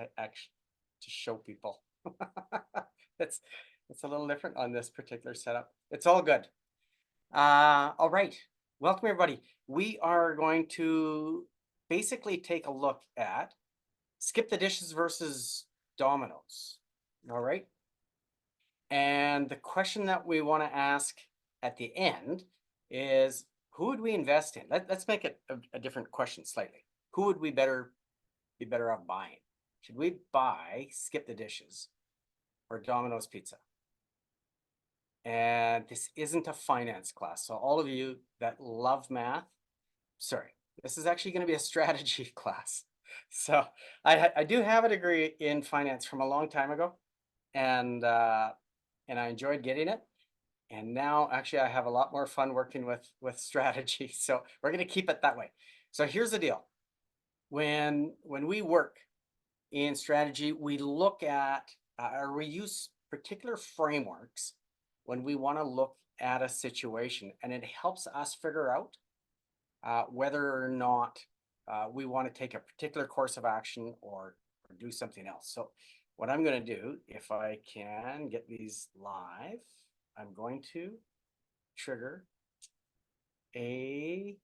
to actually to show people. It's a little different on this particular setup. It's all good. All right. Welcome everybody. We are going to basically take a look at Skip the Dishes versus Domino's. All right. And the question that we want to ask at the end is, who would we invest in? Let's make it a different question slightly. Who would we be better off buying? Should we buy Skip the Dishes or Domino's Pizza? And this isn't a finance class. So all of you that love math, sorry, this is actually going to be a strategy class. So I do have a degree in finance from a long time ago, and I enjoyed getting it. And now actually I have a lot more fun working with strategy. So we're going to keep it that way. So here's the deal. When we work in strategy, we look at or we use particular frameworks when we want to look at a situation, and it helps us figure out whether or not we want to take a particular course of action or do something else. So what I'm going to do, if I can get these live, I'm going to trigger a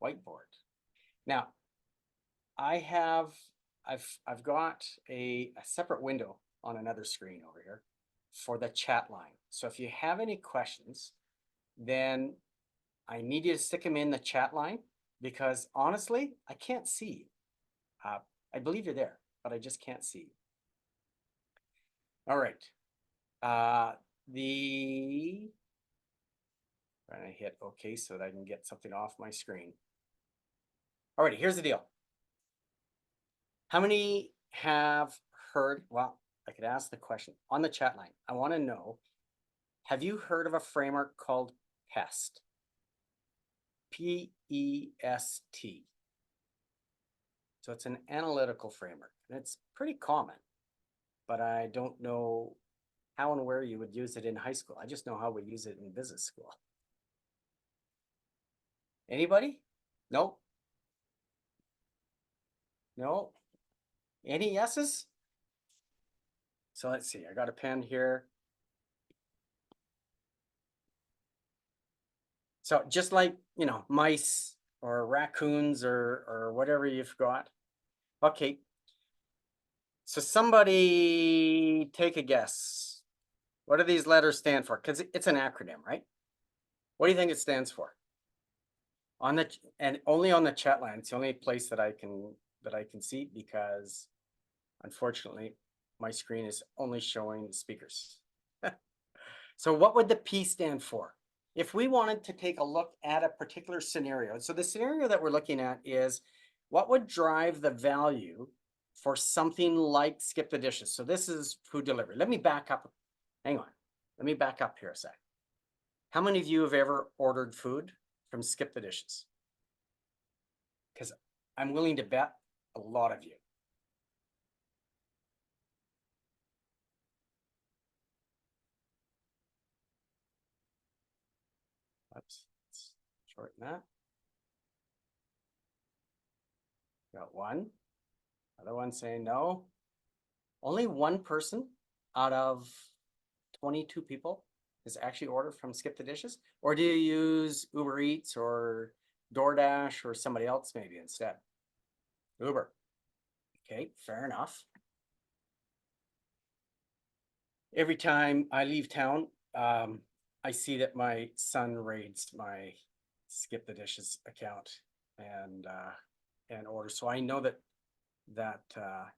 whiteboard. Now, I've got a separate window on another screen over here for the chat line. So if you have any questions, then I need you to stick them in the chat line, because honestly, I can't see you. I believe you're there, but I just can't see you. All right. I'm gonna hit OK so that I can get something off my screen. All right, here's the deal. How many have heard, well, I could ask the question on the chat line. I want to know, have you heard of a framework called PEST? P-E-S-T. So it's an analytical framework, and it's pretty common, but I don't know how and where you would use it in high school. I just know how we use it in business school. Anybody? No? No? Any yeses? So let's see, I got a pen here. So just like, you know, mice or raccoons or whatever you've got. Okay. So somebody take a guess. What do these letters stand for? Because it's an acronym, right? What do you think it stands for? On the, and only on the chat line. It's the only place that I can see, because unfortunately my screen is only showing the speakers. So what would the P stand for? If we wanted to take a look at a particular scenario, so the scenario that we're looking at is what would drive the value for something like Skip the Dishes. So this is food delivery. Let me back up. Hang on. Let me back up here a sec. How many of you have ever ordered food from Skip the Dishes? Because I'm willing to bet a lot of you. Let's shorten that. Got one. Other one saying no. Only one person out of 22 people has actually ordered from Skip the Dishes. Or do you use Uber Eats or DoorDash or somebody else maybe instead? Uber. Okay, fair enough. Every time I leave town, I see that my son raids my Skip the Dishes account and orders. So I know that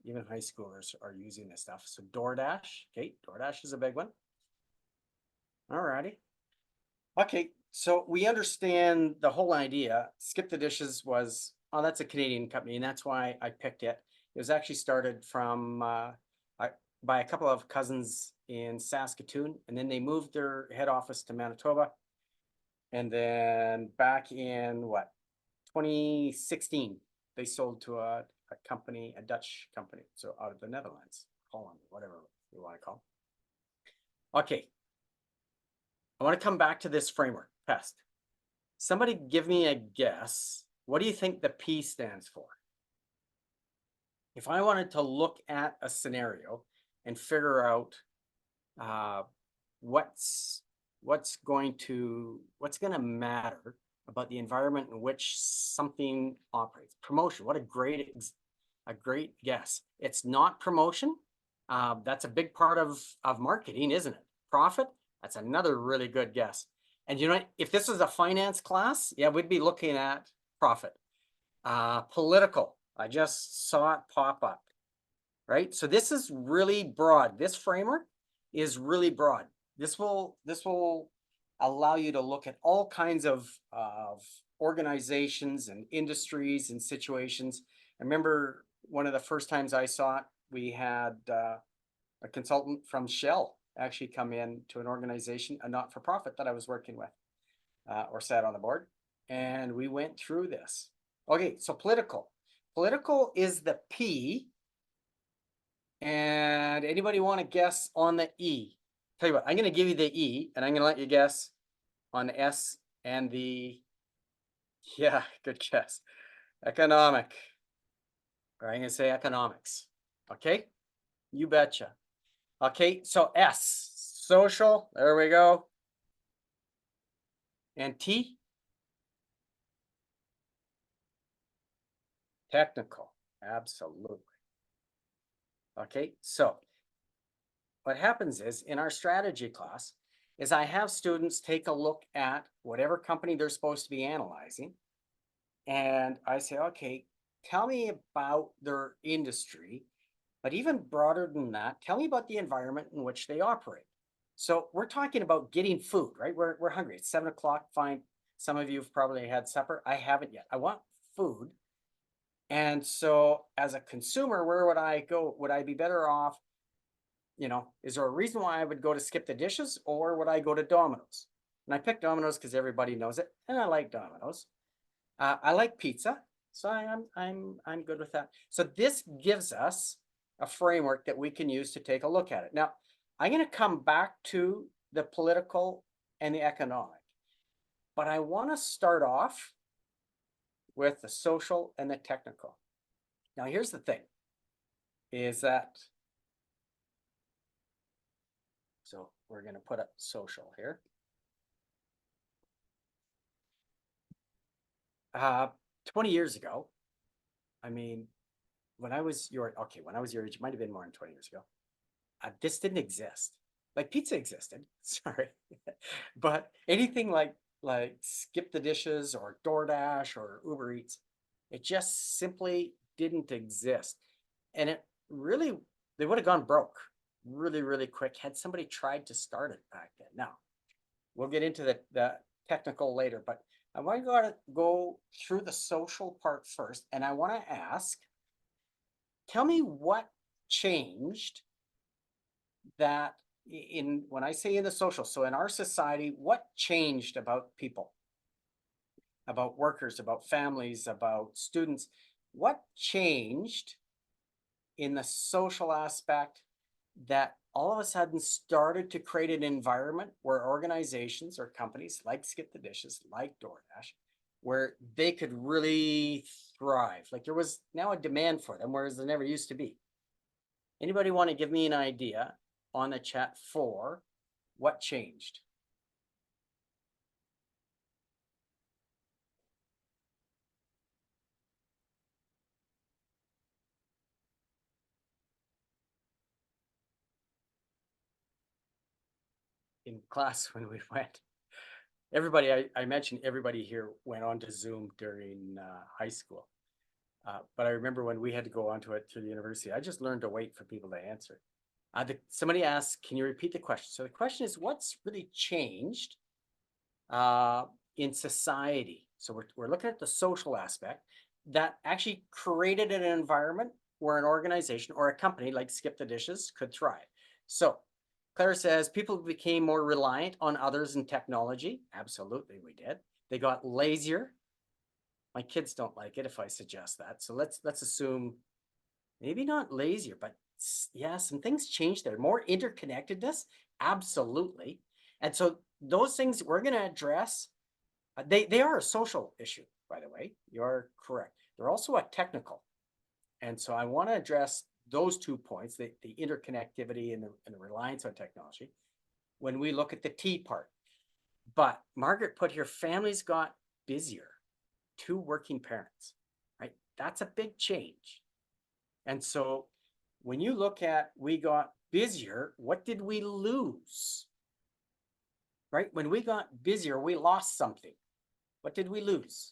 even high schoolers are using this stuff. So DoorDash, okay, DoorDash is a big one. All righty. Okay, so we understand the whole idea. Skip the Dishes was, oh, that's a Canadian company, and that's why I picked it. It was actually started from by a couple of cousins in Saskatoon, and then they moved their head office to Manitoba. And then back in what, 2016, they sold to a company, a Dutch company, so out of the Netherlands, Holland, whatever you want to call it. Okay, I want to come back to this framework, PEST. Somebody give me a guess. What do you think the P stands for? if I wanted to look at a scenario and figure out uh, what's what's going to matter about the environment in which something operates. Promotion. What a great guess. It's not promotion. That's a big part of marketing, isn't it? Profit. That's another really good guess. And you know, if this was a finance class, yeah, we'd be looking at profit. Political. I just saw it pop up. Right. So this is really broad. This framework is really broad. This will allow you to look at all kinds of organizations and industries and situations. I remember one of the first times I saw it, we had a consultant from Shell actually come in to an organization, a not-for-profit that I was working with, or sat on the board, and we went through this. Okay, so political. Political is the P. And anybody want to guess on the E? Tell you what, I'm going to give you the E, and I'm going to let you guess on the S and the, yeah, good guess. Economic. Or I'm going to say economics. Okay? You betcha. Okay, so S, social. There we go. And T, technical. Absolutely. Okay, so what happens is in our strategy class is I have students take a look at whatever company they're supposed to be analyzing. And I say, okay, tell me about their industry, but even broader than that, tell me about the environment in which they operate. So we're talking about getting food, right? We're hungry. It's 7 o'clock. Fine. Some of you have probably had supper. I haven't yet. I want food. And so as a consumer, where would I go? Would I be better off? You know, is there a reason why I would go to Skip the Dishes, or would I go to Domino's? And I picked Domino's because everybody knows it, and I like Domino's. I like pizza, so I'm good with that. So this gives us a framework that we can use to take a look at it. Now, I'm going to come back to the political and the economic, but I want to start off with the social and the technical. Now, here's the thing, is that, so we're going to put up social here. 20 years ago, I mean, when I was your age, it might have been more than 20 years ago. This didn't exist. Like pizza existed, sorry, but anything like Skip the Dishes or DoorDash or Uber Eats, it just simply didn't exist. And it really, they would have gone broke really, really quick had somebody tried to start it back then. Now, we'll get into the technical later, but I want to go through the social part first. And I want to ask, tell me what changed that in, when I say in the social, so in our society, what changed about people, about workers, about families, about students? What changed in the social aspect that all of a sudden started to create an environment where organizations or companies like Skip the Dishes, like DoorDash, where they could really thrive? Like there was now a demand for them, whereas there never used to be. Anybody want to give me an idea on the chat for what changed? In class when we went, everybody, I mentioned everybody here went on to Zoom during high school. But I remember when we had to go onto it through the university, I just learned to wait for people to answer. Somebody asked, can you repeat the question? So the question is, what's really changed in society? So we're looking at the social aspect that actually created an environment where an organization or a company like Skip the Dishes could thrive. So Claire says, people became more reliant on others and technology. Absolutely, we did. They got lazier. My kids don't like it if I suggest that. So let's assume maybe not lazier, but yeah, some things changed there. More interconnectedness, absolutely. And so those things we're going to address, they are a social issue, by the way. You're correct. They're also a technical. And so I want to address those 2 points, the interconnectivity and the reliance on technology, when we look at the T part. But Margaret put here, families got busier, 2 working parents, right? That's a big change. And so when you look at we got busier, what did we lose? Right? When we got busier, we lost something. What did we lose?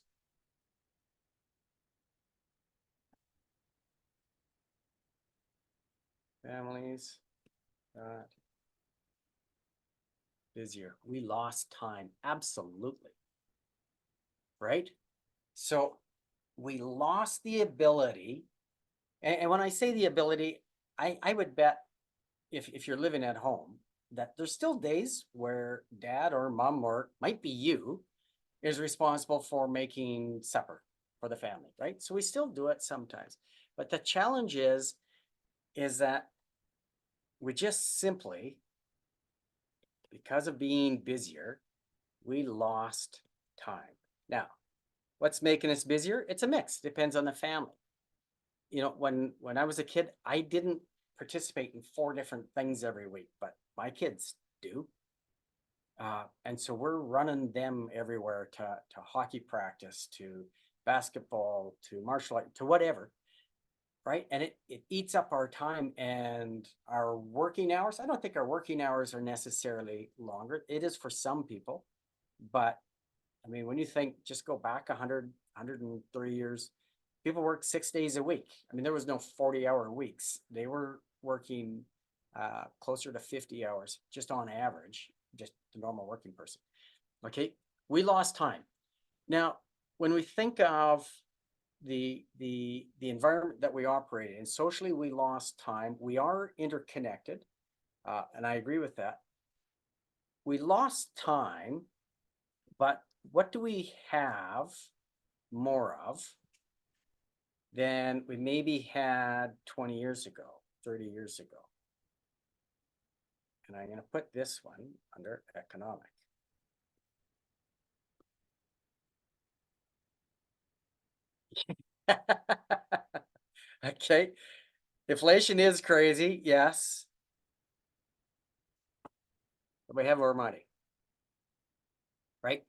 Families got busier. We lost time. Absolutely. Right? So we lost the ability. And when I say the ability, I would bet if you're living at home, that there's still days where dad or mom, or might be you, is responsible for making supper for the family, right? So we still do it sometimes. But the challenge is that we just simply, because of being busier, we lost time. Now, what's making us busier? It's a mix, depends on the family. You know, when I was a kid, I didn't participate in 4 different things every week, but my kids do. And so we're running them everywhere, to hockey practice, to basketball, to martial art, to whatever, right? And it eats up our time and our working hours. I don't think our working hours are necessarily longer. It is for some people, but I mean, when you think, just go back 130 years, people worked 6 days a week. I mean, there was no 40-hour weeks. They were working closer to 50 hours just on average, just the normal working person. Okay, we lost time. Now, when we think of the environment that we operate in, socially, we lost time. We are interconnected, and I agree with that. We lost time, but what do we have more of than we maybe had 20 years ago, 30 years ago? And I'm going to put this one under economic. Okay, inflation is crazy, yes, but we have more money, right?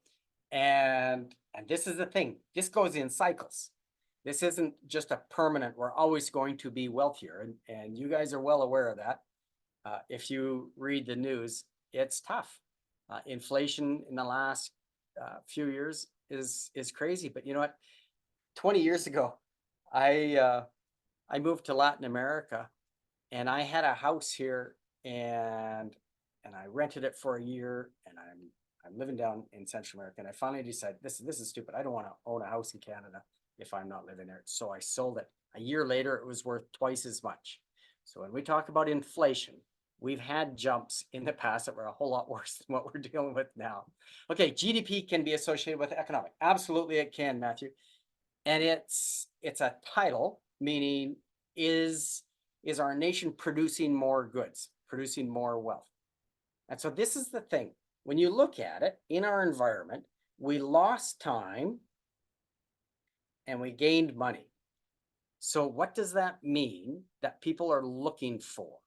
And this is the thing, this goes in cycles. This isn't just a permanent, we're always going to be wealthier, and you guys are well aware of that. If you read the news, it's tough. Inflation in the last few years is crazy, but you know what? 20 years ago, I moved to Latin America, and I had a house here, and I rented it for a year, and I'm living down in Central America, and I finally decided this is stupid. I don't want to own a house in Canada if I'm not living there. So I sold it. A year later, it was worth twice as much. So when we talk about inflation, we've had jumps in the past that were a whole lot worse than what we're dealing with now. Okay, GDP can be associated with economic. Absolutely it can, Matthew. And it's a title, meaning is our nation producing more goods, producing more wealth? And so this is the thing. When you look at it in our environment, we lost time and we gained money. So what does that mean that people are looking for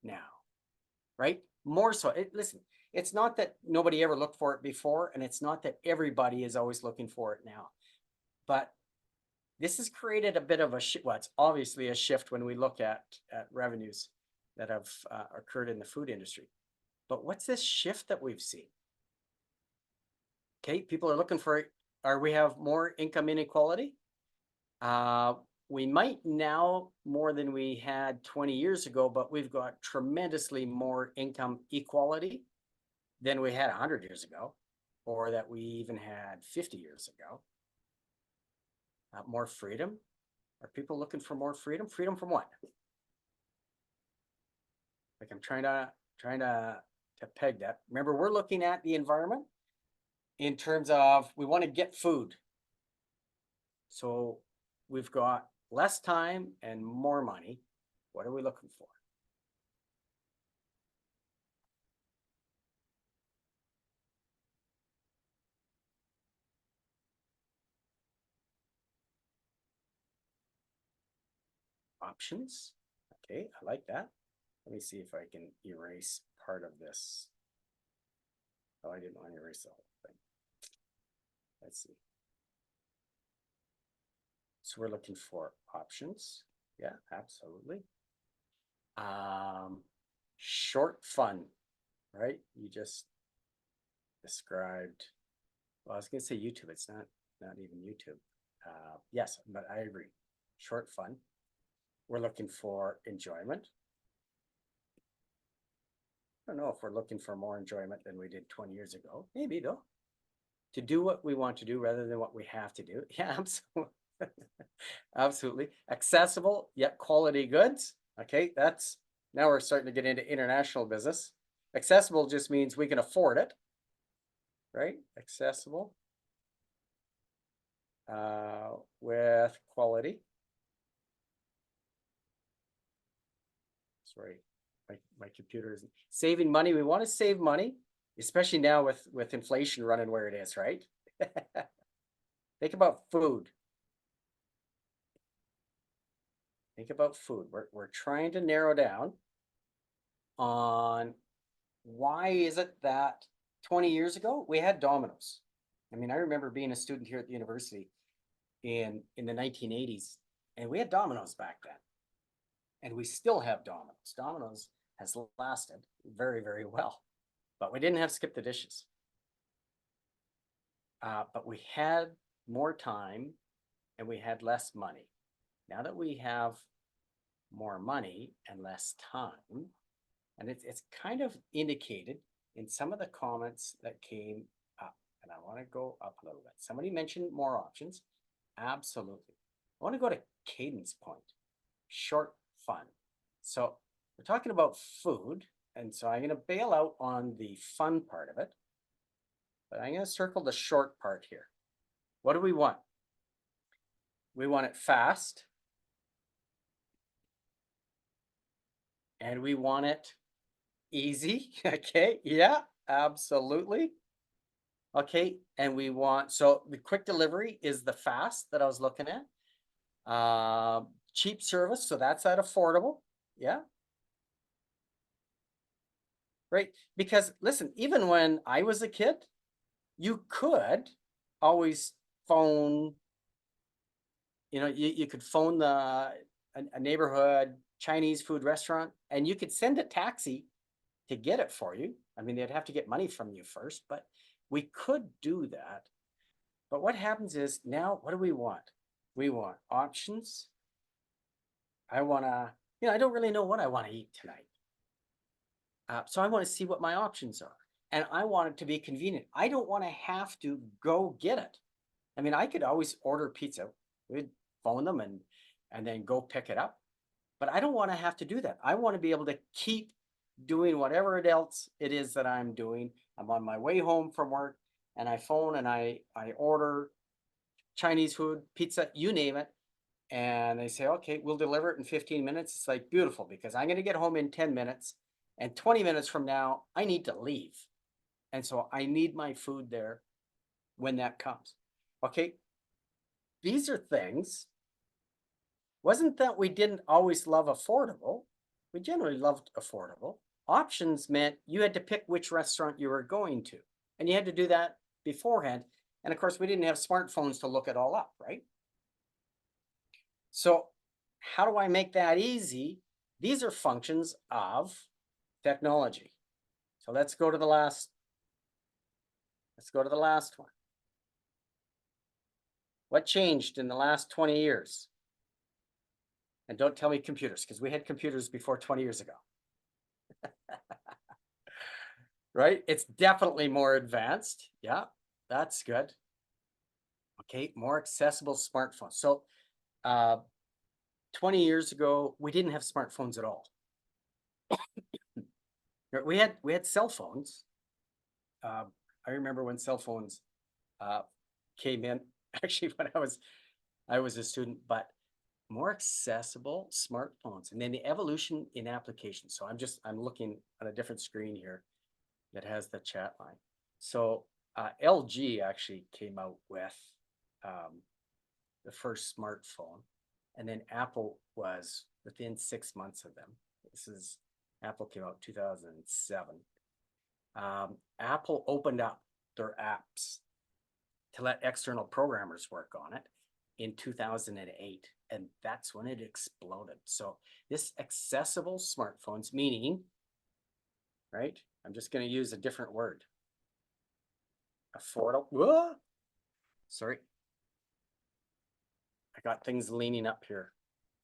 now, right? More so, listen, it's not that nobody ever looked for it before, and it's not that everybody is always looking for it now. But this has created a bit of a shift. Well, it's obviously a shift when we look at revenues that have occurred in the food industry. But what's this shift that we've seen? Okay, people are looking for, we have more income inequality. We might now more than we had 20 years ago, but we've got tremendously more income equality than we had 100 years ago, or that we even had 50 years ago. More freedom. Are people looking for more freedom? Freedom from what? Like, I'm trying to peg that. Remember, we're looking at the environment in terms of we want to get food. So we've got less time and more money. What are we looking for? options. Okay, I like that. Let me see if I can erase part of this. Oh, I didn't want to erase the whole thing. Let's see. So we're looking for options. Yeah, absolutely. Short fun, right? You just described, well, I was gonna say YouTube, it's not even YouTube. Yes, but I agree. Short fun. We're looking for enjoyment. I don't know if we're looking for more enjoyment than we did 20 years ago. Maybe though. To do what we want to do rather than what we have to do. Yeah, absolutely. Absolutely. Accessible yet quality goods. Okay, that's now we're starting to get into international business. Accessible just means we can afford it, right? Accessible with quality. Sorry, my computer isn't saving money. We want to save money, especially now with inflation running where it is, right? Think about food. Think about food. We're trying to narrow down on why is it that 20 years ago we had Domino's. I mean, I remember being a student here at the university in the 1980s, and we had Domino's back then. And we still have Domino's. Domino's has lasted very, very well, but we didn't have skip the dishes. But we had more time and we had less money. Now that we have more money and less time, and it's kind of indicated in some of the comments that came up, and I want to go up a little bit. Somebody mentioned more options. Absolutely. I want to go to cadence point, short fun. So we're talking about food, and so I'm going to bail out on the fun part of it, but I'm going to circle the short part here. What do we want? We want it fast, and we want it easy. Okay, yeah, absolutely. Okay, and we want, so the quick delivery is the fast that I was looking at. Cheap service, so that's at affordable. Yeah. Right, because listen, even when I was a kid, you could always phone, you could phone a neighborhood Chinese food restaurant and you could send a taxi to get it for you. I mean, they'd have to get money from you first, but we could do that. But what happens is now, what do we want? We want options. I want to, I don't really know what I want to eat tonight. So I want to see what my options are. And I want it to be convenient. I don't want to have to go get it. I mean, I could always order pizza. We'd phone them and then go pick it up. But I don't want to have to do that. I want to be able to keep doing whatever else it is that I'm doing. I'm on my way home from work and I phone and I order Chinese food, pizza, you name it. And they say, okay, we'll deliver it in 15 minutes. It's like beautiful because I'm going to get home in 10 minutes and 20 minutes from now, I need to leave. And so I need my food there when that comes. Okay. These are things. Wasn't that we didn't always love affordable? We generally loved affordable. Options meant you had to pick which restaurant you were going to. And you had to do that beforehand. And of course, we didn't have smartphones to look it all up, right? So how do I make that easy? These are functions of technology. So let's go to the last one. What changed in the last 20 years? And don't tell me computers, because we had computers before 20 years ago. Right? It's definitely more advanced. Yeah, that's good. Okay, more accessible smartphones. So 20 years ago, we didn't have smartphones at all. We had cell phones. I remember when cell phones came in, actually when I was a student, but more accessible smartphones and then the evolution in applications. So I'm looking at a different screen here that has the chat line. So LG actually came out with the first smartphone, and then Apple was within 6 months of them. This is Apple came out 2007. Apple opened up their apps to let external programmers work on it in 2008, and that's when it exploded. So this accessible smartphones, meaning, right? I'm just going to use a different word. Affordable. Whoa! Sorry. I got things leaning up here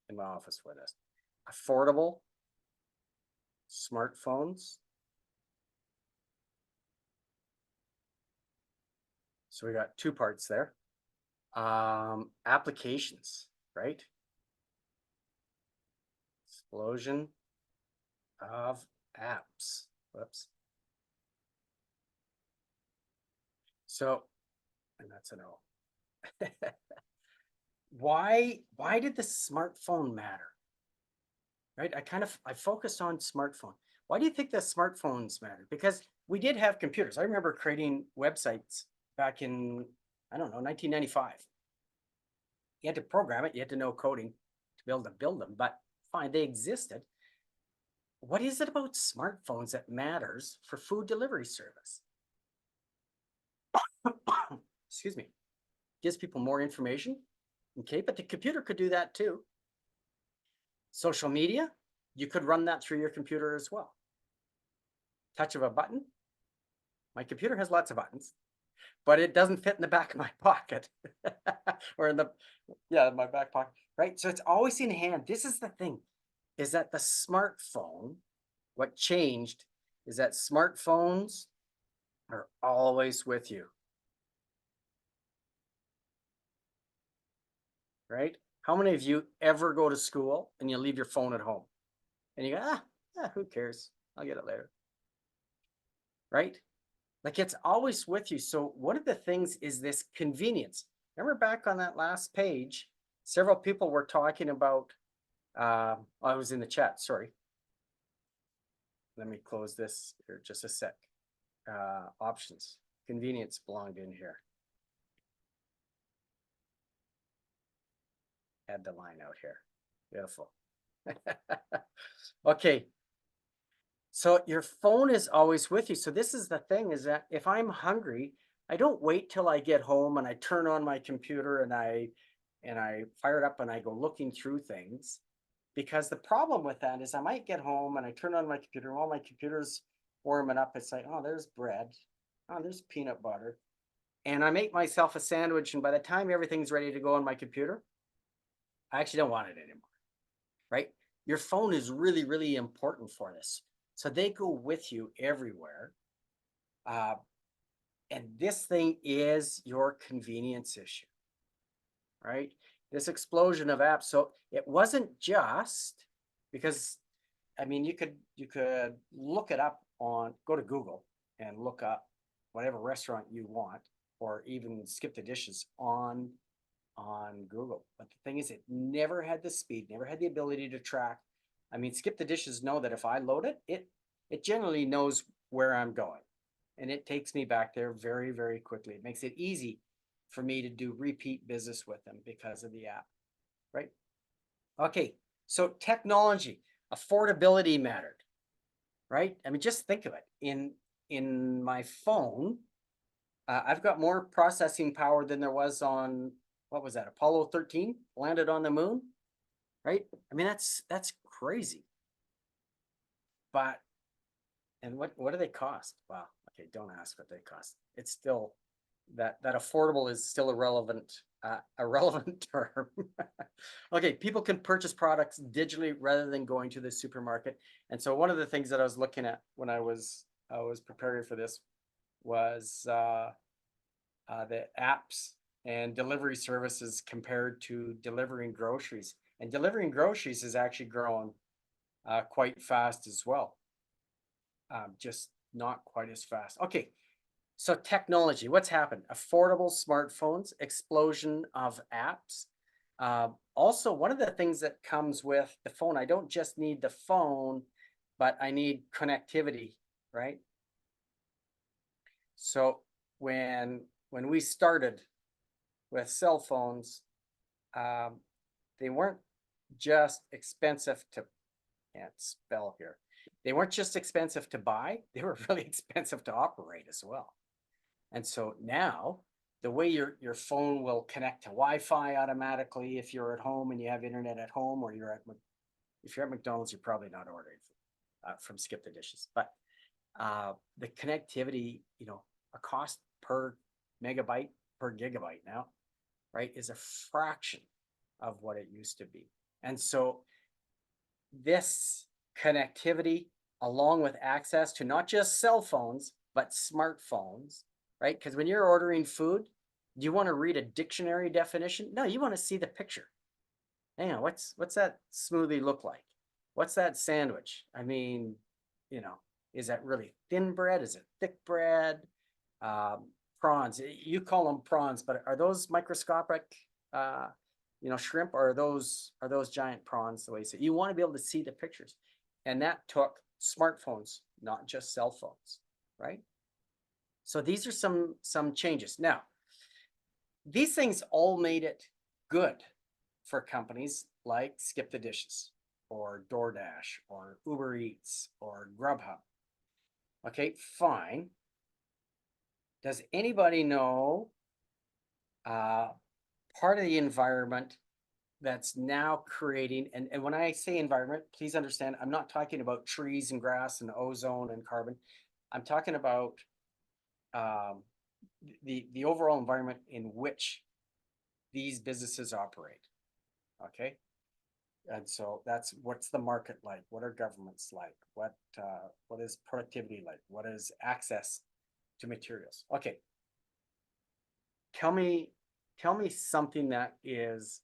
in my office for this. Affordable smartphones. So we got two parts there. Applications, right? Explosion of apps. Whoops. So, and that's an O. Why did the smartphone matter? Right? I focused on smartphone. Why do you think the smartphones matter? Because we did have computers. I remember creating websites back in, I don't know, 1995. You had to program it, you had to know coding to be able to build them, but fine, they existed. What is it about smartphones that matters for food delivery service? Excuse me. Gives people more information. Okay, but the computer could do that too. Social media, you could run that through your computer as well. Touch of a button. My computer has lots of buttons, but it doesn't fit in the back of my pocket or in my back pocket, right? So it's always in hand. This is the thing, is that the smartphone, what changed is that smartphones are always with you, right? How many of you ever go to school and you leave your phone at home and you go, who cares? I'll get it later, right? Like it's always with you. So one of the things is this convenience. Remember back on that last page, several people were talking about, I was in the chat, sorry. Let me close this here just a sec. Options, convenience belonged in here. Add the line out here. Beautiful. Okay. So your phone is always with you. So this is the thing, is that if I'm hungry, I don't wait till I get home and I turn on my computer and I fire it up and I go looking through things. Because the problem with that is I might get home and I turn on my computer, while my computer's warming up, it's like, oh, there's bread. Oh, there's peanut butter. And I make myself a sandwich, and by the time everything's ready to go on my computer, I actually don't want it anymore, right? Your phone is really, really important for this. So they go with you everywhere. And this thing is your convenience issue, right? This explosion of apps. So it wasn't just because, I mean, you could look it up on, go to Google and look up whatever restaurant you want, or even skip the dishes on Google. But the thing is, it never had the speed, never had the ability to track. I mean, skip the dishes know that if I load it, it generally knows where I'm going, and it takes me back there very, very quickly. It makes it easy for me to do repeat business with them because of the app, right? Okay, so technology, affordability mattered, right? I mean, just think of it. In my phone, I've got more processing power than there was on, what was that, Apollo 13 landed on the moon, right? I mean, that's crazy. But, and what do they cost? Wow, okay, don't ask what they cost. It's still, that affordable is still a relevant term. Okay, people can purchase products digitally rather than going to the supermarket. And so one of the things that I was looking at when I was preparing for this was the apps and delivery services compared to delivering groceries. And delivering groceries is actually growing quite fast as well. Just not quite as fast. Okay, so technology, what's happened? Affordable smartphones, explosion of apps. Also, one of the things that comes with the phone, I don't just need the phone, but I need connectivity, right? So when we started with cell phones, they weren't just expensive to, can't spell here. They weren't just expensive to buy, they were really expensive to operate as well. And so now the way your phone will connect to Wi-Fi automatically if you're at home and you have internet at home, or if you're at McDonald's, you're probably not ordering from Skip the Dishes. But the connectivity, a cost per megabyte per gigabyte now, right, is a fraction of what it used to be. And so this connectivity, along with access to not just cell phones, but smartphones, right? Because when you're ordering food, do you want to read a dictionary definition? No, you want to see the picture. Hang on, what's that smoothie look like? What's that sandwich? I mean, is that really thin bread? Is it thick bread? Prawns, you call them prawns, but are those microscopic, shrimp, or are those giant prawns? The way you want to be able to see the pictures, and that took smartphones, not just cell phones, right? So these are some changes. Now, these things all made it good for companies like Skip the Dishes or DoorDash or Uber Eats or Grubhub. Okay, fine. Does anybody know part of the environment that's now creating, and when I say environment, please understand, I'm not talking about trees and grass and ozone and carbon. I'm talking about the overall environment in which these businesses operate. Okay. And so that's, what's the market like? What are governments like? What is productivity like? What is access to materials? Okay. Tell me something that is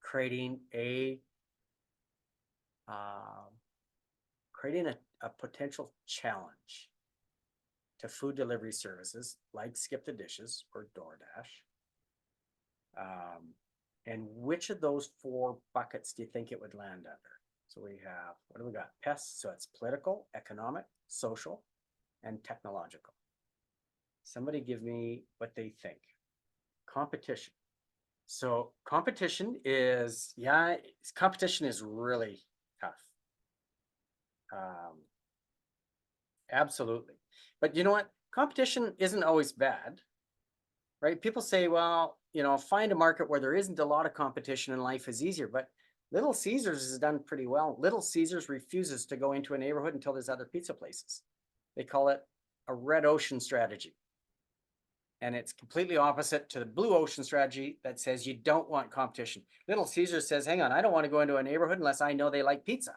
creating a potential challenge to food delivery services like Skip the Dishes or DoorDash. And which of those four buckets do you think it would land under? So we have, what do we got? PEST, so it's political, economic, social, and technological. Somebody give me what they think. Competition. So competition is really tough. Absolutely. But you know what? Competition isn't always bad, right? People say, well, find a market where there isn't a lot of competition and life is easier. But Little Caesars has done pretty well. Little Caesars refuses to go into a neighborhood until there's other pizza places. They call it a red ocean strategy. And it's completely opposite to the blue ocean strategy that says you don't want competition. Little Caesars says, hang on, I don't want to go into a neighborhood unless I know they like pizza.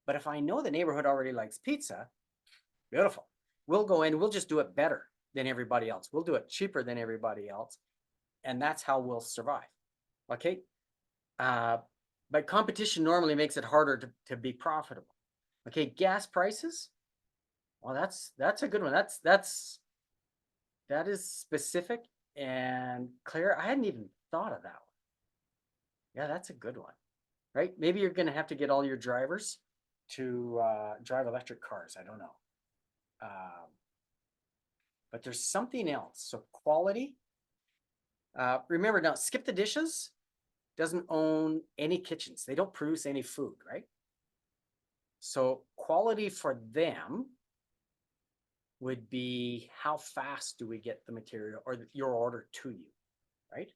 But if I know the neighborhood already likes pizza, beautiful. We'll go in, we'll just do it better than everybody else. We'll do it cheaper than everybody else. And that's how we'll survive. Okay. But competition normally makes it harder to be profitable. Okay. Gas prices. Well, that's a good one. That is specific and clear. I hadn't even thought of that one. Yeah, that's a good one, right? Maybe you're going to have to get all your drivers to drive electric cars. I don't know. But there's something else. So quality. Remember now, Skip the Dishes doesn't own any kitchens. They don't produce any food, right? So quality for them would be how fast do we get the material or your order to you, right?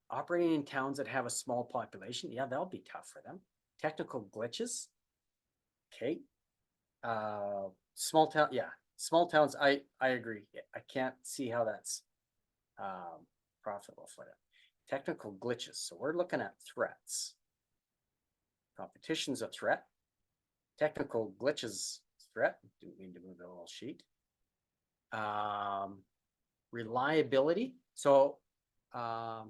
Operating in towns that have a small population, yeah, that'll be tough for them. Technical glitches, okay. Small town, yeah, small towns. I agree. I can't see how that's profitable for them. Technical glitches. So we're looking at threats. Competition's a threat. Technical glitches threat. Didn't mean to move the little sheet. Reliability. So, Yana,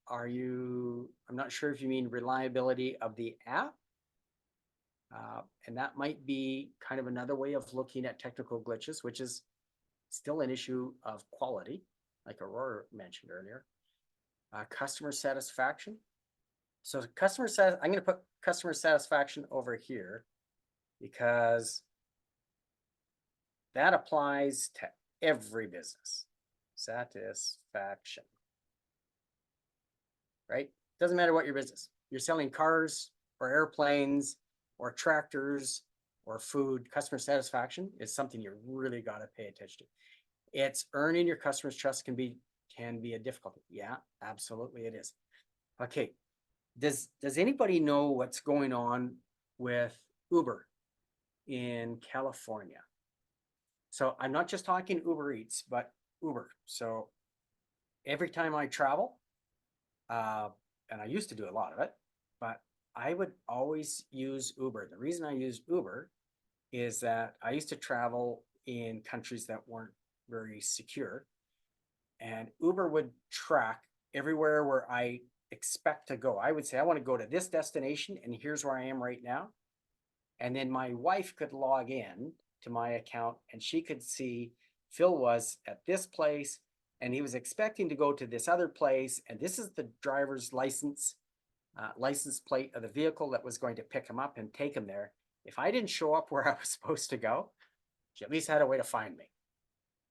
I'm not sure if you mean reliability of the app. And that might be kind of another way of looking at technical glitches, which is still an issue of quality, like Aurora mentioned earlier. Customer satisfaction. So I'm going to put customer satisfaction over here because that applies to every business. Satisfaction. right? Doesn't matter what your business. You're selling cars or airplanes or tractors or food. Customer satisfaction is something you really got to pay attention to. It's earning your customers' trust can be a difficulty. Yeah, absolutely it is. Okay. Does anybody know what's going on with Uber in California? So I'm not just talking Uber Eats, but Uber. So every time I travel, and I used to do a lot of it, but I would always use Uber. The reason I use Uber is that I used to travel in countries that weren't very secure, and Uber would track everywhere where I expect to go. I would say, I want to go to this destination, and here's where I am right now. And then my wife could log in to my account and she could see Phil was at this place and he was expecting to go to this other place. And this is the driver's license plate of the vehicle that was going to pick him up and take him there. If I didn't show up where I was supposed to go, she at least had a way to find me,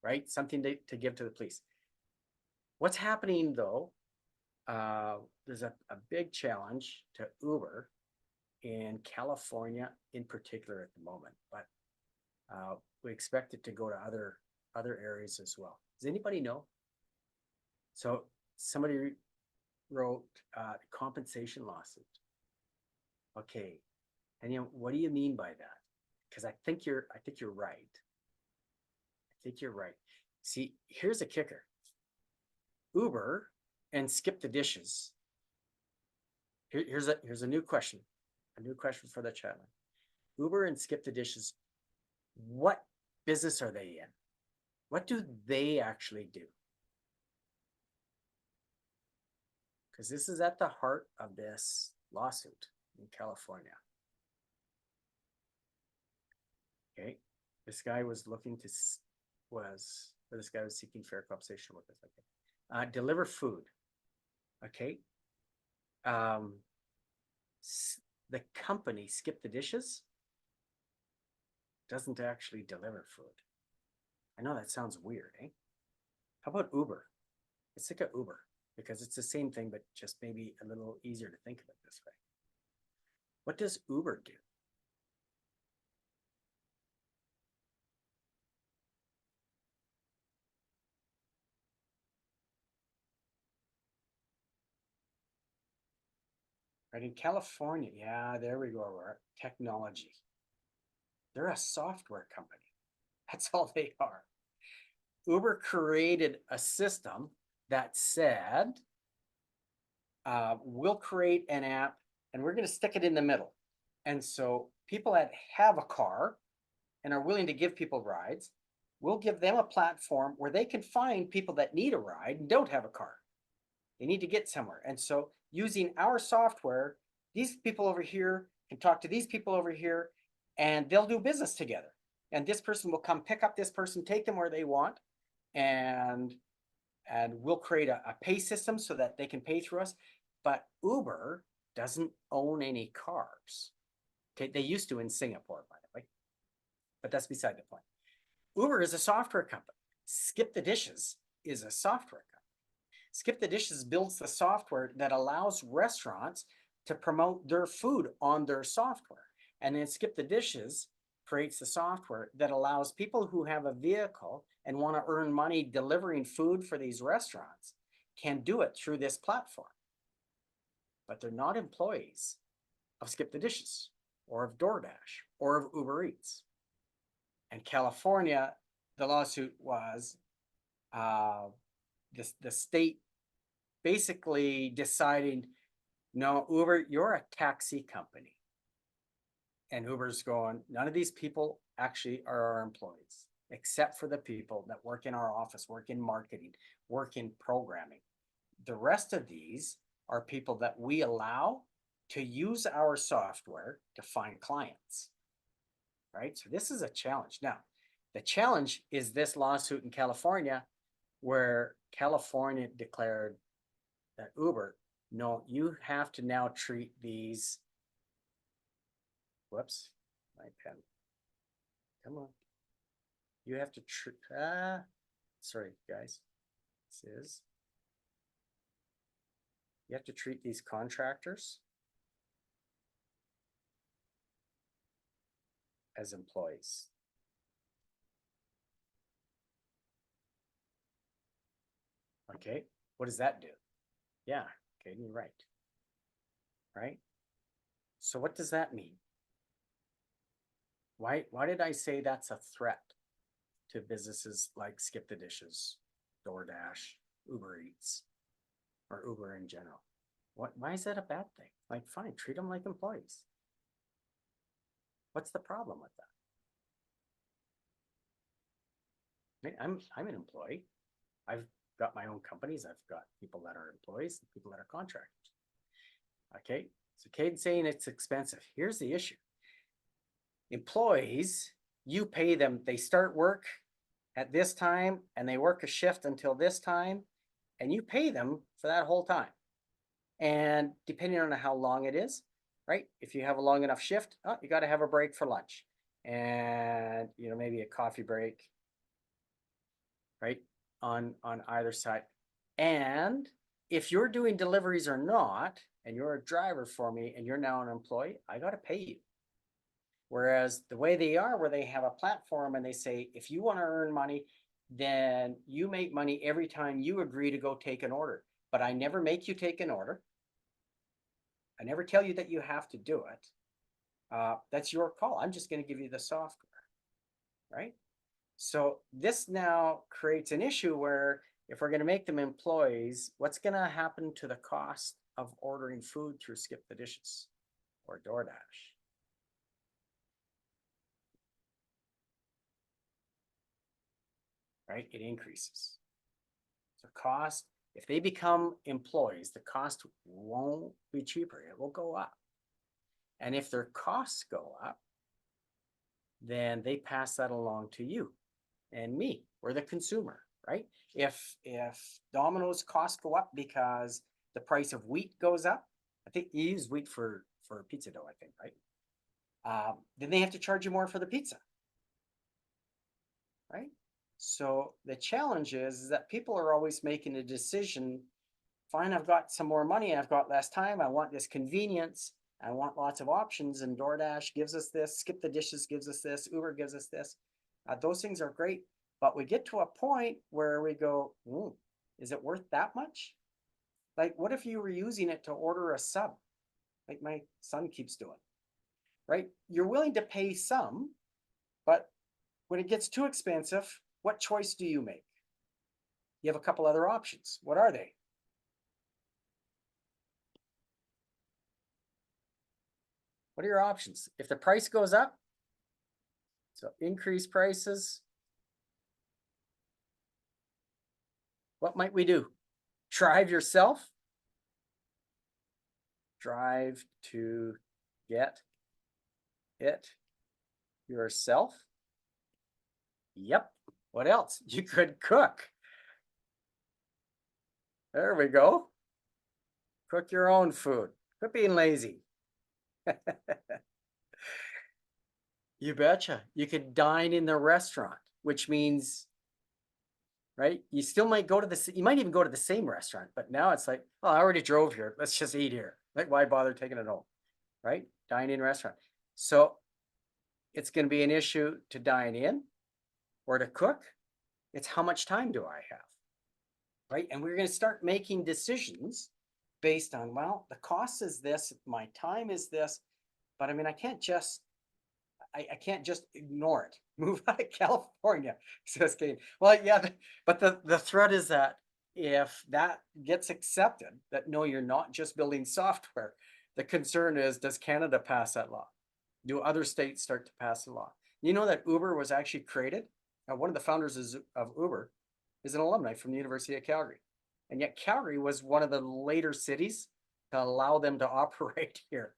right? Something to give to the police. What's happening though, there's a big challenge to Uber in California in particular at the moment, but we expect it to go to other areas as well. Does anybody know? So somebody wrote compensation lawsuit. Okay, and what do you mean by that? Because I think you're right. I think you're right. See, here's a kicker. Uber and Skip the Dishes. Here's a new question. A new question for the chat line. Uber and Skip the Dishes, what business are they in? What do they actually do? Because this is at the heart of this lawsuit in California. Okay, this guy was seeking fair compensation with this. Okay, deliver food. Okay, the company Skip the Dishes doesn't actually deliver food. I know that sounds weird, eh? How about Uber? Let's look at Uber because it's the same thing, but just maybe a little easier to think of it this way. What does Uber do? Right, in California, yeah, there we go. We're technology. They're a software company. That's all they are. Uber created a system that said, we'll create an app and we're going to stick it in the middle. And so people that have a car and are willing to give people rides, we'll give them a platform where they can find people that need a ride and don't have a car. They need to get somewhere. And so using our software, these people over here can talk to these people over here and they'll do business together. And this person will come pick up this person, take them where they want, and we'll create a pay system so that they can pay through us. But Uber doesn't own any cars. Okay, they used to in Singapore, by the way, but that's beside the point. Uber is a software company. Skip the Dishes is a software company. Skip the Dishes builds the software that allows restaurants to promote their food on their software. And then Skip the Dishes creates the software that allows people who have a vehicle and want to earn money delivering food for these restaurants can do it through this platform. But they're not employees of Skip the Dishes or of DoorDash or of Uber Eats. And California, the lawsuit was the state basically deciding, no, Uber, you're a taxi company. And Uber's going, none of these people actually are our employees, except for the people that work in our office, work in marketing, work in programming. The rest of these are people that we allow to use our software to find clients, right? So this is a challenge. Now, the challenge is this lawsuit in California, where California declared that Uber, no, you have to now treat these, whoops, my pen, come on. You have to treat, sorry, guys, this is, You have to treat these contractors as employees. Okay, what does that do? Yeah, okay, you're right. Right? So what does that mean? Why did I say that's a threat to businesses like Skip the Dishes, DoorDash, Uber Eats, or Uber in general? Why is that a bad thing? Like, fine, treat them like employees. What's the problem with that? Right? I'm an employee. I've got my own companies. I've got people that are employees and people that are contractors. Okay, so Cade's saying it's expensive. Here's the issue. Employees, you pay them, they start work at this time and they work a shift until this time, and you pay them for that whole time. And depending on how long it is, right? If you have a long enough shift, you got to have a break for lunch and, you know, maybe a coffee break, right? On either side. And if you're doing deliveries or not, and you're a driver for me and you're now an employee, I got to pay you. Whereas the way they are, where they have a platform and they say, if you want to earn money, then you make money every time you agree to go take an order. But I never make you take an order. I never tell you that you have to do it. That's your call. I'm just going to give you the software, right? So this now creates an issue where if we're going to make them employees, what's going to happen to the cost of ordering food through Skip the Dishes or DoorDash? Right? It increases. So cost, if they become employees, the cost won't be cheaper. It will go up. And if their costs go up, then they pass that along to you and me, or the consumer, right? If Domino's costs go up because the price of wheat goes up, I think you use wheat for pizza dough, I think, right? Then they have to charge you more for the pizza, right? So the challenge is that people are always making a decision. Fine, I've got some more money, I've got less time, I want this convenience, I want lots of options, and DoorDash gives us this, Skip the Dishes gives us this, Uber gives us this. Those things are great, but we get to a point where we go, is it worth that much? Like, what if you were using it to order a sub, like my son keeps doing, right? You're willing to pay some, but when it gets too expensive, what choice do you make? You have a couple other options. What are they? What are your options? If the price goes up, so increase prices, what might we do? Drive yourself? Drive to get it yourself? Yep. What else? You could cook. There we go. Cook your own food. Quit being lazy. You betcha. You could dine in the restaurant, which means, right? You still might go to you might even go to the same restaurant, but now it's like, oh, I already drove here. Let's just eat here. Like, why bother taking it home, right? Dine in restaurant. So it's going to be an issue to dine in or to cook. It's how much time do I have, right? And we're going to start making decisions based on, well, the cost is this, my time is this, but I mean, I can't just ignore it. Move out of California, says Kate. Well, yeah, but the threat is that if that gets accepted, that no, you're not just building software. The concern is, does Canada pass that law? Do other states start to pass the law? You know that Uber was actually created? One of the founders of Uber is an alumni from the University of Calgary. And yet Calgary was one of the later cities to allow them to operate here.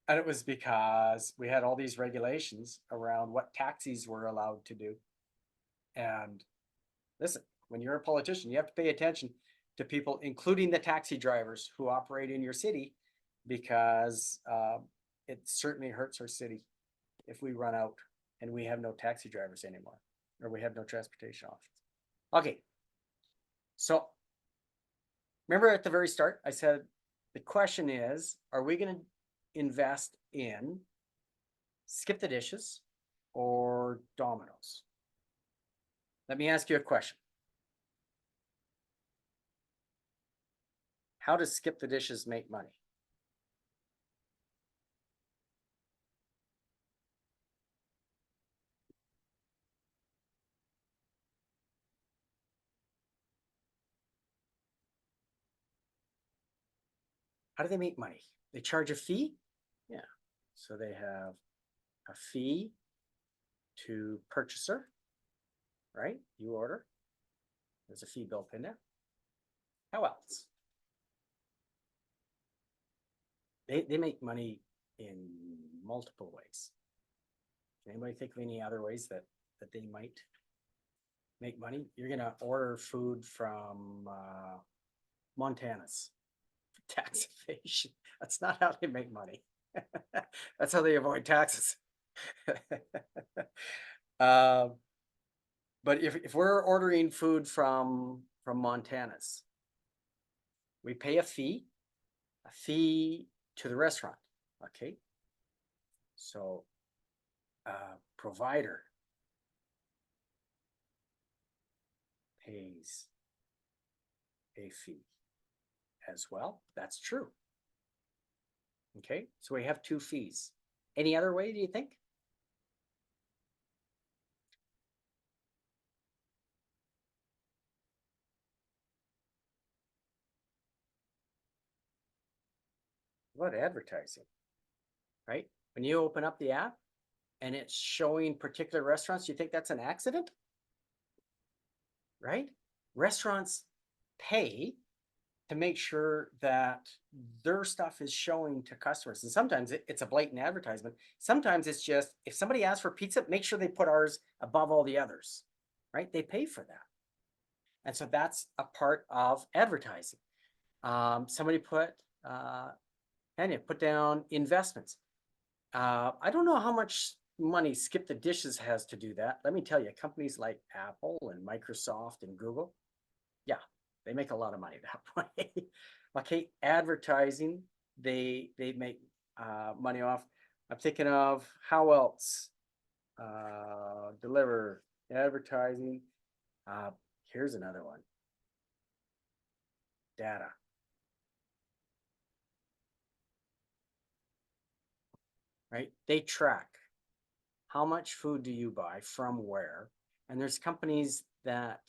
And it was because we had all these regulations around what taxis were allowed to do. And listen, when you're a politician, you have to pay attention to people, including the taxi drivers who operate in your city, because it certainly hurts our city if we run out and we have no taxi drivers anymore, or we have no transportation options. Okay, so Remember at the very start, I said, the question is, are we going to invest in Skip the Dishes or Domino's? Let me ask you a question. How does Skip the Dishes make money? How do they make money? They charge a fee? Yeah. So they have a fee to purchaser, right? You order. There's a fee built in there. How else? They make money in multiple ways. Can anybody think of any other ways that they might make money? You're gonna order food from Montana's. Tax evasion. That's not how they make money. That's how they avoid taxes. But if we're ordering food from Montana's, we pay a fee to the restaurant. Okay. So provider pays a fee as well. That's true. Okay, so we have two fees. Any other way, do you think? What about advertising, right? When you open up the app and it's showing particular restaurants, you think that's an accident? Right? Restaurants pay to make sure that their stuff is showing to customers. And sometimes it's a blatant advertisement. Sometimes it's just, if somebody asks for pizza, make sure they put ours above all the others, right? They pay for that. And so that's a part of advertising. Somebody put down investments. I don't know how much money Skip the Dishes has to do that. Let me tell you, companies like Apple and Microsoft and Google, yeah, they make a lot of money that way. Okay, advertising, they make money off. I'm thinking of how else deliver advertising. Here's another one. Data. Right? They track how much food do you buy from where, and there's companies that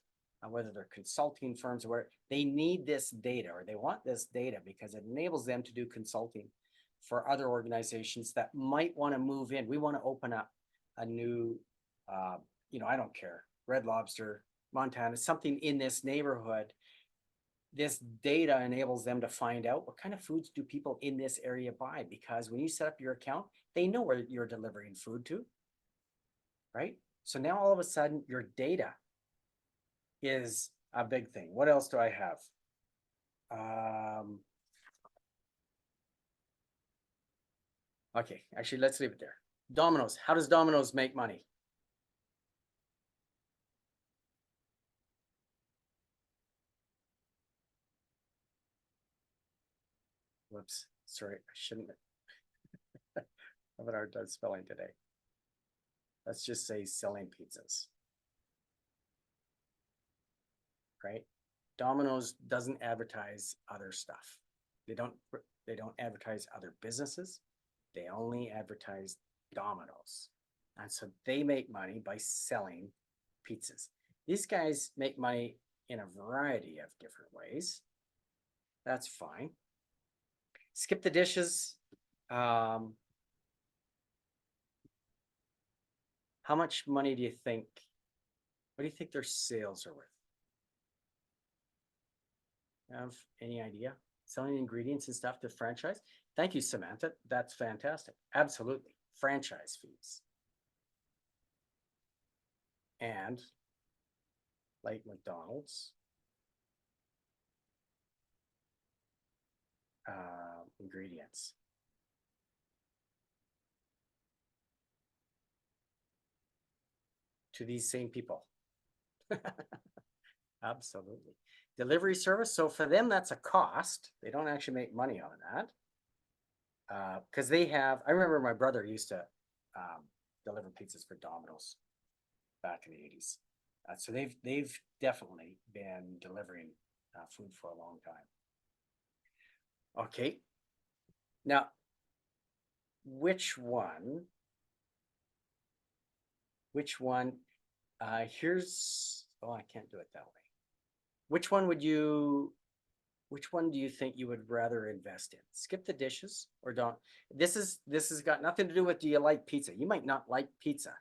whether they're consulting firms or where, they need this data or they want this data because it enables them to do consulting for other organizations that might want to move in. We want to open up a new I don't care, Red Lobster, Montana, something in this neighborhood. This data enables them to find out what kind of foods do people in this area buy, because when you set up your account, they know where you're delivering food to, right? So now all of a sudden your data is a big thing. What else do I have? Okay, actually, let's leave it there. Domino's. How does Domino's make money? Whoops, sorry, I shouldn't. Have a hard time spelling today. Let's just say selling pizzas, right? Domino's doesn't advertise other stuff. They don't advertise other businesses. They only advertise Domino's. And so they make money by selling pizzas. These guys make money in a variety of different ways. That's fine. Skip the Dishes. How much money do you think? What do you think their sales are worth? Have any idea? Selling ingredients and stuff to franchise? Thank you, Samantha. That's fantastic. Absolutely. Franchise fees. And like McDonald's, ingredients. To these same people. Absolutely. delivery service. So for them, that's a cost. They don't actually make money on that. Because they have, I remember my brother used to deliver pizzas for Domino's back in the 80s. So they've definitely been delivering food for a long time. Okay. Now, which one, here's, oh, I can't do it that way. Which one do you think you would rather invest in? Skip the dishes or don't? This has got nothing to do with do you like pizza? You might not like pizza,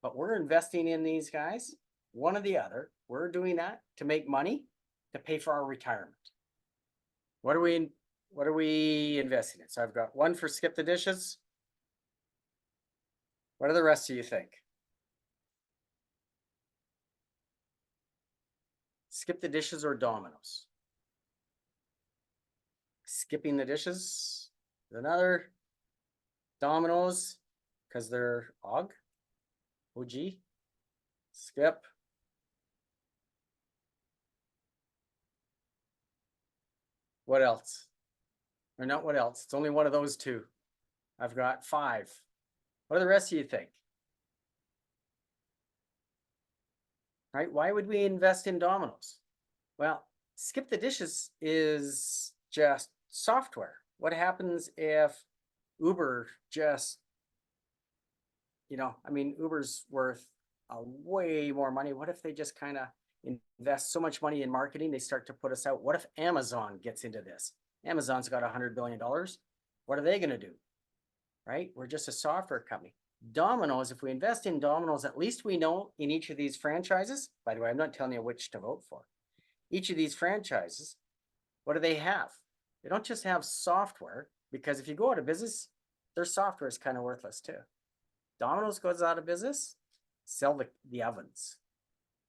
but we're investing in these guys, one or the other. We're doing that to make money to pay for our retirement. What are we investing in? So I've got one for skip the dishes. What do the rest of you think? Skip the dishes or Domino's? Skipping the dishes is another. Domino's because they're OG. Skip. What else? Or not what else? It's only one of those two. I've got 5. What do the rest of you think? Right? Why would we invest in Domino's? Well, skip the dishes is just software. What happens if Uber just, I mean, Uber's worth way more money. What if they just kind of invest so much money in marketing, they start to put us out? What if Amazon gets into this? Amazon's got $100 billion. What are they going to do? Right? We're just a software company. Domino's, if we invest in Domino's, at least we know in each of these franchises, by the way, I'm not telling you which to vote for. Each of these franchises, what do they have? They don't just have software, because if you go out of business, their software is kind of worthless too. Domino's goes out of business, sell the ovens,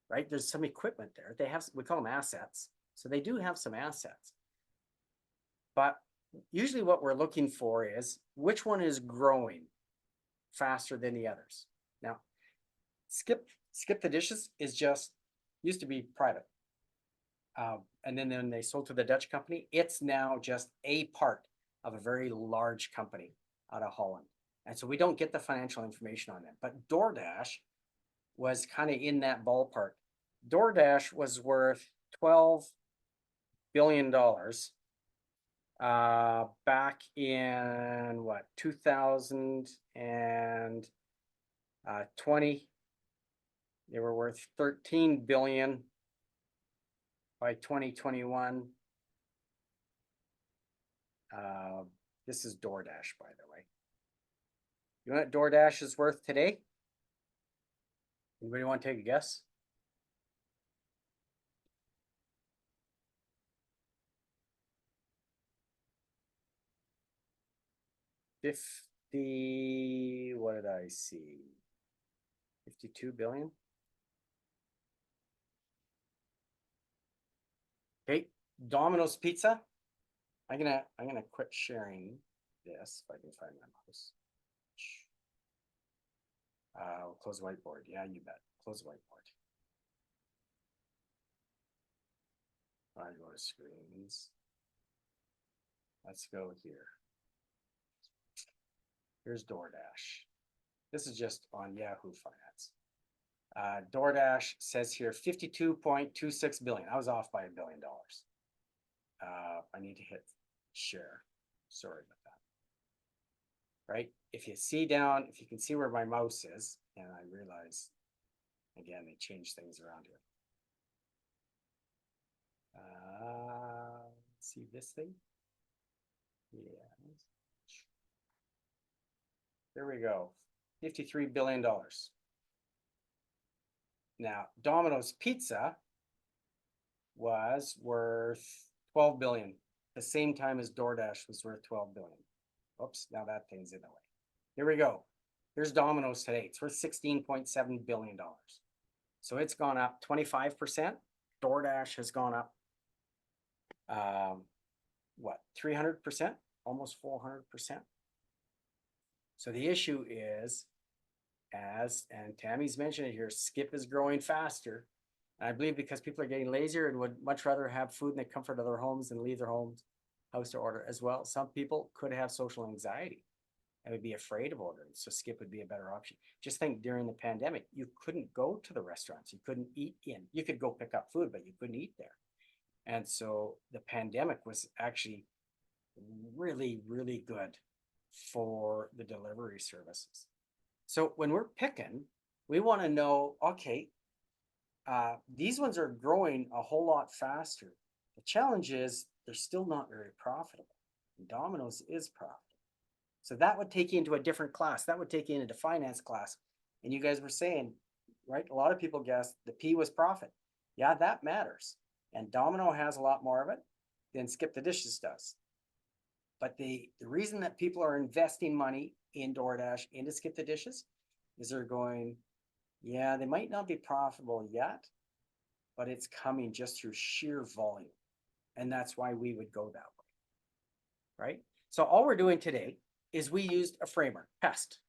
right? There's some equipment there. They have, we call them assets. So they do have some assets. But usually what we're looking for is which one is growing faster than the others. Now, skip the dishes is just, used to be private. And then they sold to the Dutch company. It's now just a part of a very large company out of Holland. And so we don't get the financial information on them. But DoorDash was kind of in that ballpark. DoorDash was worth $12 billion back in what, 2020. They were worth 13 billion by 2021. This is DoorDash, by the way. You know what DoorDash is worth today? Anybody want to take a guess? What did I see? 52 billion. Okay, Domino's Pizza. I'm gonna quit sharing this if I can find my mouse. We'll close the whiteboard. Yeah, you bet. Close the whiteboard. I go to screens. Let's go here. Here's DoorDash. This is just on Yahoo Finance. DoorDash says here 52.26 billion. I was off by $1 billion. I need to hit share. Sorry about that. Right? If you see down, if you can see where my mouse is, and I realize, again, they change things around here. See this thing? Yeah. There we go. $53 billion. Now, Domino's Pizza was worth 12 billion, the same time as DoorDash was worth 12 billion. Oops, now that thing's in the way. Here we go. Here's Domino's today. It's worth $16.7 billion. So it's gone up 25%. DoorDash has gone up, what, 300%? Almost 400%. So the issue is, and Tammy's mentioned it here, Skip is growing faster. And I believe because people are getting lazier and would much rather have food in the comfort of their homes than leave their house to order as well. Some people could have social anxiety and would be afraid of ordering. So skip would be a better option. Just think during the pandemic, you couldn't go to the restaurants. You couldn't eat in. You could go pick up food, but you couldn't eat there. And so the pandemic was actually really, really good for the delivery services. So when we're picking, we want to know, okay, these ones are growing a whole lot faster. The challenge is they're still not very profitable. Domino's is profitable. So that would take you into a different class. That would take you into finance class. And you guys were saying, right? A lot of people guessed the P was profit. Yeah, that matters. And Domino has a lot more of it than Skip the Dishes does. But the reason that people are investing money in DoorDash into Skip the Dishes is they're going, yeah, they might not be profitable yet, but it's coming just through sheer volume. And that's why we would go that way, right? So all we're doing today is we used a framework, PEST,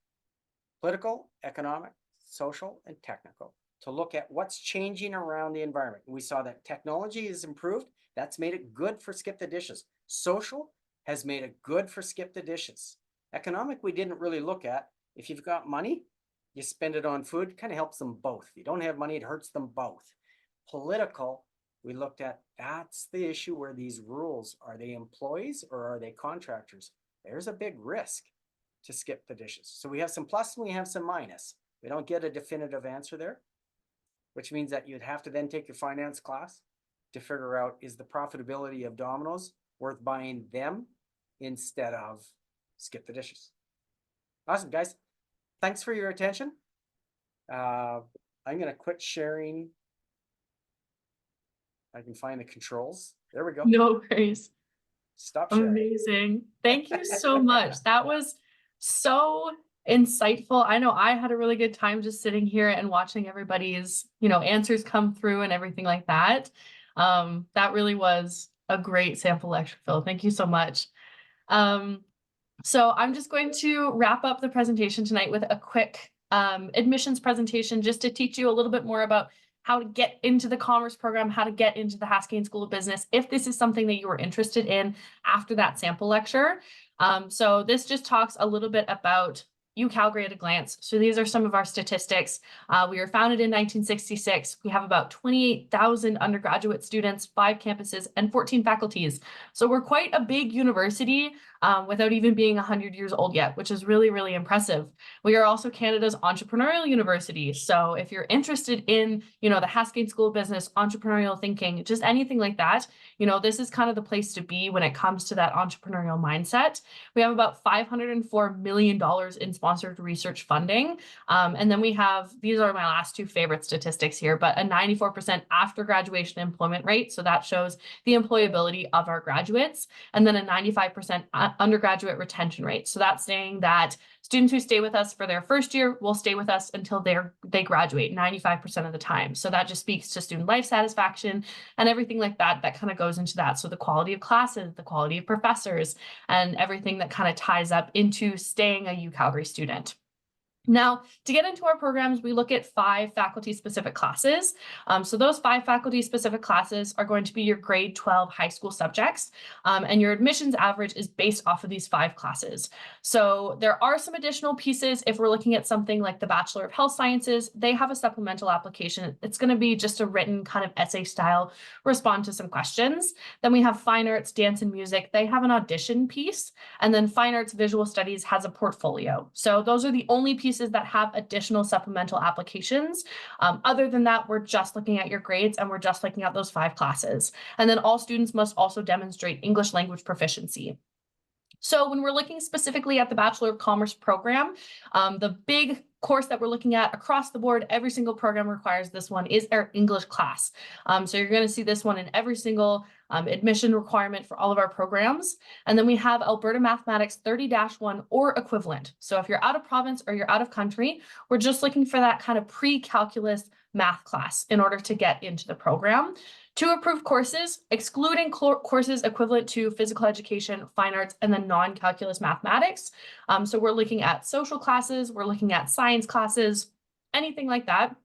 political, economic, social, and technical, to look at what's changing around the environment. And we saw that technology has improved. That's made it good for Skip the Dishes. Social has made it good for Skip the Dishes. Economic, we didn't really look at. If you've got money, you spend it on food, kind of helps them both. If you don't have money, it hurts them both. Political, we looked at, that's the issue where these rules, are they employees or are they contractors? There's a big risk to Skip the Dishes. So we have some plus and we have some minus. We don't get a definitive answer there, which means that you'd have to then take your finance class to figure out, is the profitability of Domino's worth buying them instead of Skip the Dishes? Awesome, guys. Thanks for your attention. I'm going to quit sharing. I can find the controls. There we go. No worries. Stop sharing. Amazing. Thank you so much. That was so insightful. I know I had a really good time just sitting here and watching everybody's, answers come through and everything like that. That really was a great sample lecture, Phil. Thank you so much. So I'm just going to wrap up the presentation tonight with a quick admissions presentation just to teach you a little bit more about how to get into the commerce program, how to get into the Haskayne School of Business, if this is something that you were interested in after that sample lecture. So this just talks a little bit about UCalgary at a glance. So these are some of our statistics. We were founded in 1966. We have about 28,000 undergraduate students, 5 campuses, and 14 faculties. So we're quite a big university without even being 100 years old yet, which is really, really impressive. We are also Canada's entrepreneurial university. So if you're interested in, the Haskayne School of Business, entrepreneurial thinking, just anything like that, this is kind of the place to be when it comes to that entrepreneurial mindset. We have about $504 million in sponsored research funding. And then we have, these are my last 2 favorite statistics here, but a 94% after graduation employment rate. So that shows the employability of our graduates, and then a 95% undergraduate retention rate. So that's saying that students who stay with us for their first year will stay with us until they graduate 95% of the time. So that just speaks to student life satisfaction and everything like that kind of goes into that. So the quality of classes, the quality of professors, and everything that kind of ties up into staying a UCalgary student. Now, to get into our programs, we look at 5 faculty-specific classes. So those 5 faculty-specific classes are going to be your grade 12 high school subjects, and your admissions average is based off of these 5 classes. So there are some additional pieces. If we're looking at something like the Bachelor of Health Sciences, they have a supplemental application. It's going to be just a written kind of essay style, respond to some questions. Then we have Fine Arts, Dance and Music. They have an audition piece, and then Fine Arts Visual Studies has a portfolio. So those are the only pieces that have additional supplemental applications. Other than that, we're just looking at your grades and we're just looking at those 5 classes. And then all students must also demonstrate English language proficiency. So when we're looking specifically at the Bachelor of Commerce program, the big course that we're looking at across the board, every single program requires this one, is our English class. So you're going to see this one in every single admission requirement for all of our programs. And then we have Alberta Mathematics 30-1 or equivalent. So if you're out of province or you're out of country, we're just looking for that kind of pre-calculus math class in order to get into the program. 2 approved courses, excluding courses equivalent to physical education, fine arts, and then non-calculus mathematics. So we're looking at social classes, we're looking at science classes, anything like that.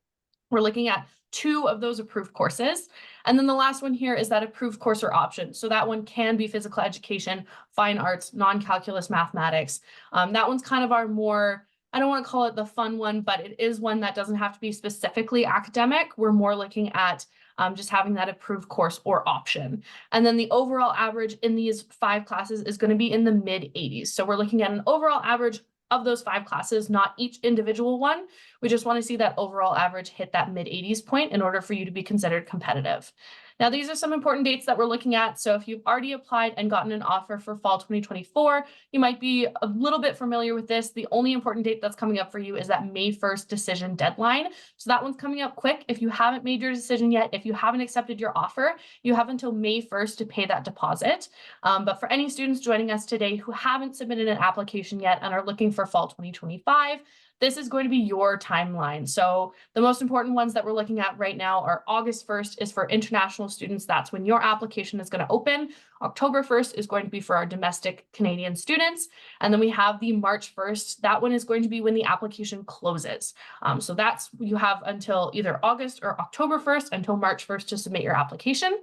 We're looking at 2 of those approved courses. And then the last one here is that approved course or option. So that one can be physical education, fine arts, non-calculus mathematics. That one's kind of our more, I don't want to call it the fun one, but it is one that doesn't have to be specifically academic. We're more looking at just having that approved course or option. And then the overall average in these 5 classes is going to be in the mid 80s. So we're looking at an overall average of those 5 classes, not each individual one. We just want to see that overall average hit that mid 80s point in order for you to be considered competitive. Now, these are some important dates that we're looking at. So if you've already applied and gotten an offer for fall 2024, you might be a little bit familiar with this. The only important date that's coming up for you is that May 1st decision deadline. So that one's coming up quick. If you haven't made your decision yet, if you haven't accepted your offer, you have until May 1st to pay that deposit. But for any students joining us today who haven't submitted an application yet and are looking for fall 2025, this is going to be your timeline. So the most important ones that we're looking at right now are August 1st is for international students. That's when your application is going to open. October 1st is going to be for our domestic Canadian students. And then we have the March 1st. That one is going to be when the application closes. So that's, you have until either August or October 1st until March 1st to submit your application.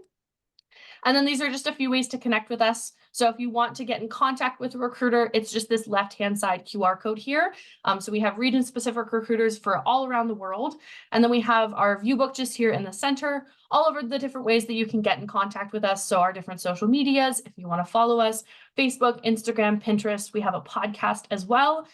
And then these are just a few ways to connect with us. So if you want to get in contact with a recruiter, it's just this left-hand side QR code here. So we have region-specific recruiters for all around the world. And then we have our view book just here in the center, all over the different ways that you can get in contact with us. So our different social medias, if you want to follow us, Facebook, Instagram, Pinterest, we have a podcast as well.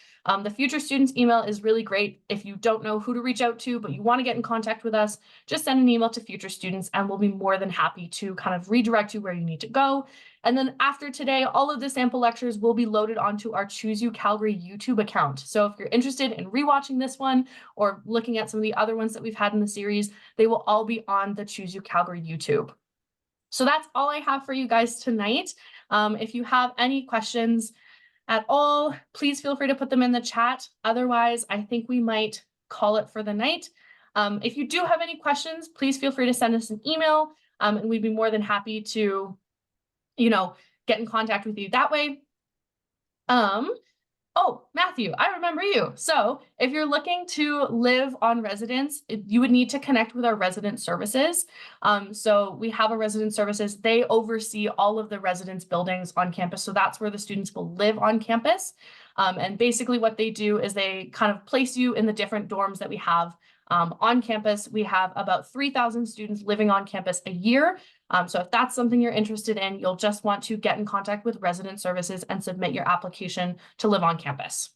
The Future Students email is really great. If you don't know who to reach out to, but you want to get in contact with us, just send an email to Future Students and we'll be more than happy to kind of redirect you where you need to go. And then after today, all of the sample lectures will be loaded onto our Choose UCalgary YouTube account. So if you're interested in rewatching this one or looking at some of the other ones that we've had in the series, they will all be on the Choose UCalgary YouTube. So that's all I have for you guys tonight. If you have any questions at all, please feel free to put them in the chat. Otherwise, I think we might call it for the night. If you do have any questions, please feel free to send us an email, and we'd be more than happy to, get in contact with you that way. Oh, Matthew, I remember you. So if you're looking to live on residence, you would need to connect with our resident services. So we have a resident services. They oversee all of the residence buildings on campus. So that's where the students will live on campus. And basically what they do is they kind of place you in the different dorms that we have on campus. We have about 3,000 students living on campus a year. So if that's something you're interested in, you'll just want to get in contact with resident services and submit your application to live on campus.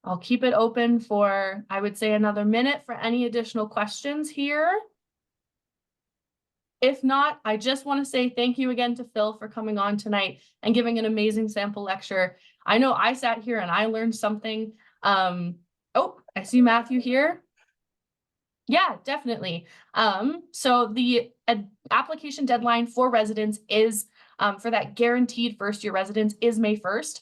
I'll keep it open for, I would say, another minute for any additional questions here. If not, I just want to say thank you again to Phil for coming on tonight and giving an amazing sample lecture. I know I sat here and I learned something. Oh, I see Matthew here. Yeah, definitely. So the application deadline for residents is for that guaranteed first year residence is May 1st.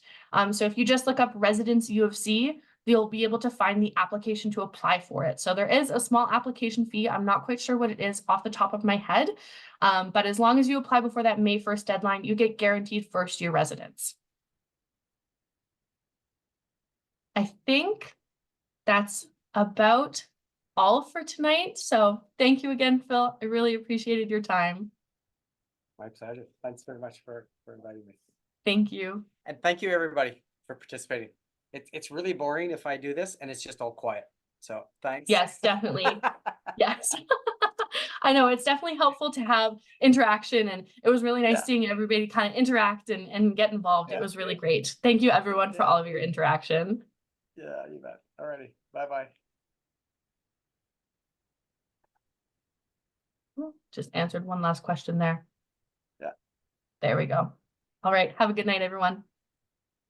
So if you just look up residence U of C, you'll be able to find the application to apply for it. So there is a small application fee. I'm not quite sure what it is off the top of my head. But as long as you apply before that May 1st deadline, you get guaranteed first year residence. I think that's about all for tonight. So thank you again, Phil. I really appreciated your time. My pleasure. Thanks very much for inviting me. Thank you. And thank you, everybody, for participating. It's really boring if I do this and it's just all quiet. So thanks. Yes, definitely. Yes. I know it's definitely helpful to have interaction, and it was really nice seeing everybody kind of interact and get involved. It was really great. Thank you, everyone, for all of your interaction. Yeah, you bet. Alrighty. Bye-bye. Just answered one last question there. Yeah. There we go. All right. Have a good night, everyone.